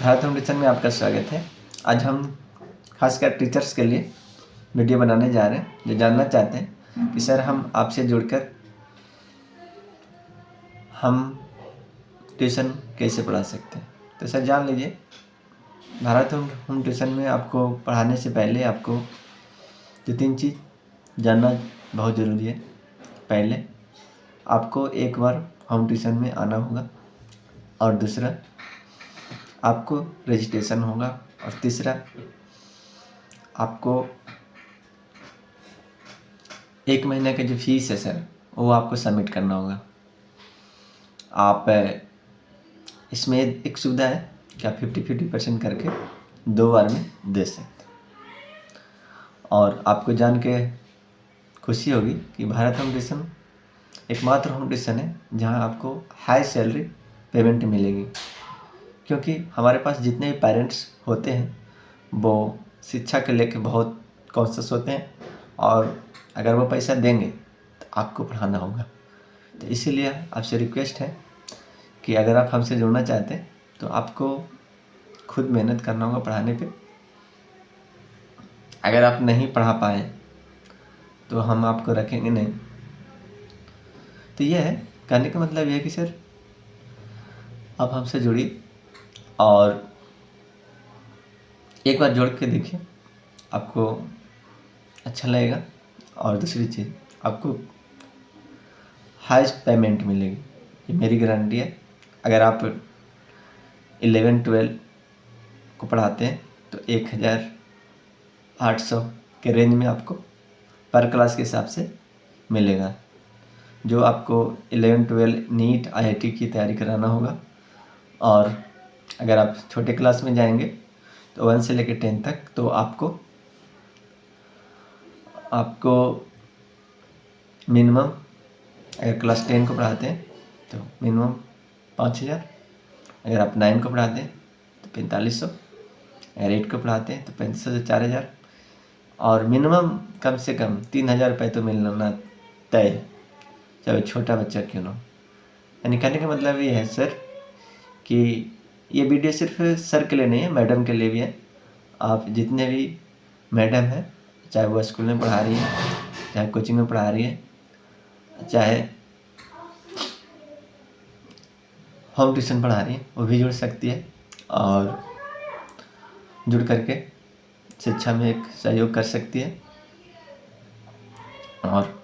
Bharat home tuition में आपका स्वागत है। आज हम खासकर टीचर्स के लिए वीडियो बनाने जा रहे हैं जो जानना चाहते हैं कि सर हम आपसे जुड़कर हम ट्यूशन कैसे पढ़ा सकते हैं। तो सर जान लीजिए, भारत होम ट्यूशन में आपको पढ़ाने से पहले आपको जो 3 चीज़ जानना बहुत ज़रूरी है। पहले आपको एक बार होम ट्यूशन में आना होगा, और दूसरा आपको रजिस्ट्रेशन होगा, और तीसरा आपको 1 महीने का जो फीस है सर वो आपको सबमिट करना होगा। आप इसमें एक सुविधा है कि आप 50-50% करके 2 बार में दे सकते हैं। और आपको जान के खुशी होगी कि भारत होम ट्यूशन एकमात्र होम ट्यूशन है जहां आपको हाई सैलरी पेमेंट मिलेगी, क्योंकि हमारे पास जितने भी पेरेंट्स होते हैं वो शिक्षा के लेके बहुत कॉन्शियस होते हैं, और अगर वो पैसा देंगे तो आपको पढ़ाना होगा। तो इसीलिए आपसे रिक्वेस्ट है कि अगर आप हमसे जुड़ना चाहते हैं तो आपको खुद मेहनत करना होगा पढ़ाने पे। अगर आप नहीं पढ़ा पाए तो हम आपको रखेंगे नहीं। तो यह है, कहने का मतलब यह है कि सर आप हमसे जुड़िए और एक बार जोड़ के देखिए, आपको अच्छा लगेगा। और दूसरी चीज़, आपको हाईएस्ट पेमेंट मिलेगी, ये मेरी गारंटी है। अगर आप 11-12 को पढ़ाते हैं तो 1800 के रेंज में आपको पर क्लास के हिसाब से मिलेगा। जो आपको 11-12 नीट IIT की तैयारी कराना होगा, और अगर आप छोटे क्लास में जाएंगे तो 1 से लेकर 10 तक तो आपको मिनिमम, अगर क्लास 10 को पढ़ाते हैं तो मिनिमम 5000, अगर आप 9 को पढ़ाते हैं तो 4500, अगर 8 को पढ़ाते हैं तो 3500 से 4000, और मिनिमम कम से कम 3000 रुपये तो मिलना तय है, चाहे छोटा बच्चा क्यों ना हो। यानी कहने का मतलब ये है सर कि ये वीडियो सिर्फ सर के लिए नहीं है, मैडम के लिए भी है। आप जितने भी मैडम हैं, चाहे वो स्कूल में पढ़ा रही है, चाहे कोचिंग में पढ़ा रही है, चाहे होम ट्यूशन पढ़ा रही है, वो भी जुड़ सकती है और जुड़ करके शिक्षा में एक सहयोग कर सकती है। और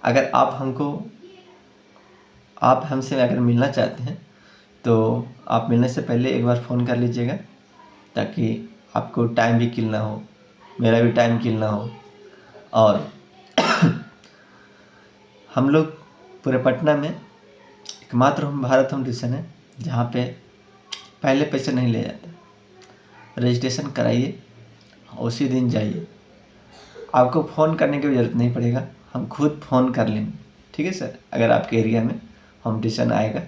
अगर आप हमसे अगर मिलना चाहते हैं तो आप मिलने से पहले एक बार फ़ोन कर लीजिएगा, ताकि आपको टाइम भी किल ना हो, मेरा भी टाइम किल ना हो। और हम लोग पूरे पटना में एकमात्र भारत होम ट्यूशन है जहाँ पे पहले पैसे नहीं ले जाते। रजिस्ट्रेशन कराइए, उसी दिन जाइए, आपको फ़ोन करने की ज़रूरत नहीं पड़ेगा, हम खुद फ़ोन कर लेंगे। ठीक है सर, अगर आपके एरिया में होम ट्यूशन आएगा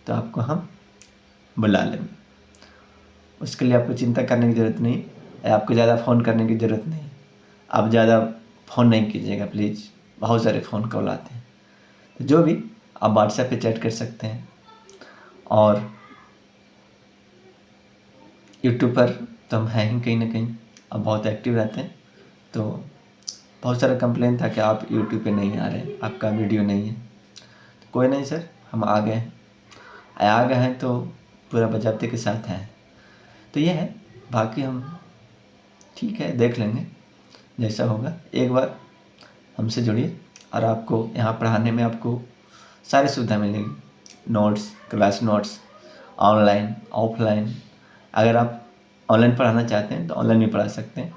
तो आपको हम बुला लेंगे। उसके लिए आपको चिंता करने की ज़रूरत नहीं है, आपको ज़्यादा फ़ोन करने की ज़रूरत नहीं है। आप ज़्यादा फ़ोन नहीं कीजिएगा प्लीज़, बहुत सारे फ़ोन कॉल आते हैं। तो जो भी आप व्हाट्सएप पे चैट कर सकते हैं, और यूट्यूब पर तो हम हैं ही कहीं ना कहीं, आप बहुत एक्टिव रहते हैं। तो बहुत सारा कंप्लेन था कि आप यूट्यूब पे नहीं आ रहे, आपका वीडियो नहीं है। तो कोई नहीं सर, हम आ गए हैं तो पूरा बजाते के साथ हैं। तो ये है, बाकी हम ठीक है देख लेंगे जैसा होगा। एक बार हमसे जुड़िए और आपको यहाँ पढ़ाने में आपको सारी सुविधा मिलेगी, notes, class notes, online offline. अगर आप ऑनलाइन पढ़ाना चाहते हैं तो ऑनलाइन भी पढ़ा सकते हैं,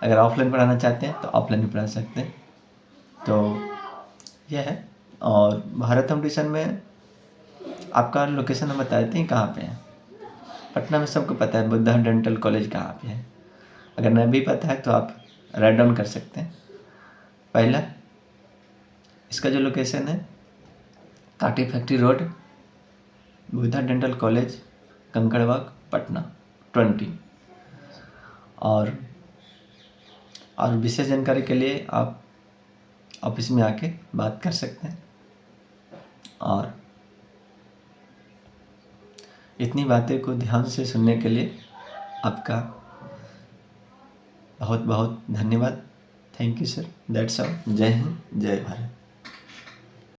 अगर ऑफलाइन पढ़ाना चाहते हैं तो ऑफलाइन भी पढ़ा सकते हैं। तो यह है। और भारत होम ट्यूशन में आपका लोकेशन हम बता देते हैं कहाँ पे है। पटना में सबको पता है बुद्धा डेंटल कॉलेज कहाँ पे है। अगर नहीं भी पता है तो आप राइट डाउन कर सकते हैं। पहला, इसका जो लोकेशन है, काटी factory road, Buddha dental college, Kankarbagh, Patna 20। और विशेष जानकारी के लिए आप ऑफिस में आके बात कर सकते हैं। और इतनी बातें को ध्यान से सुनने के लिए आपका बहुत बहुत धन्यवाद। Thank you sir. That's all. जय हिंद, जय भारत।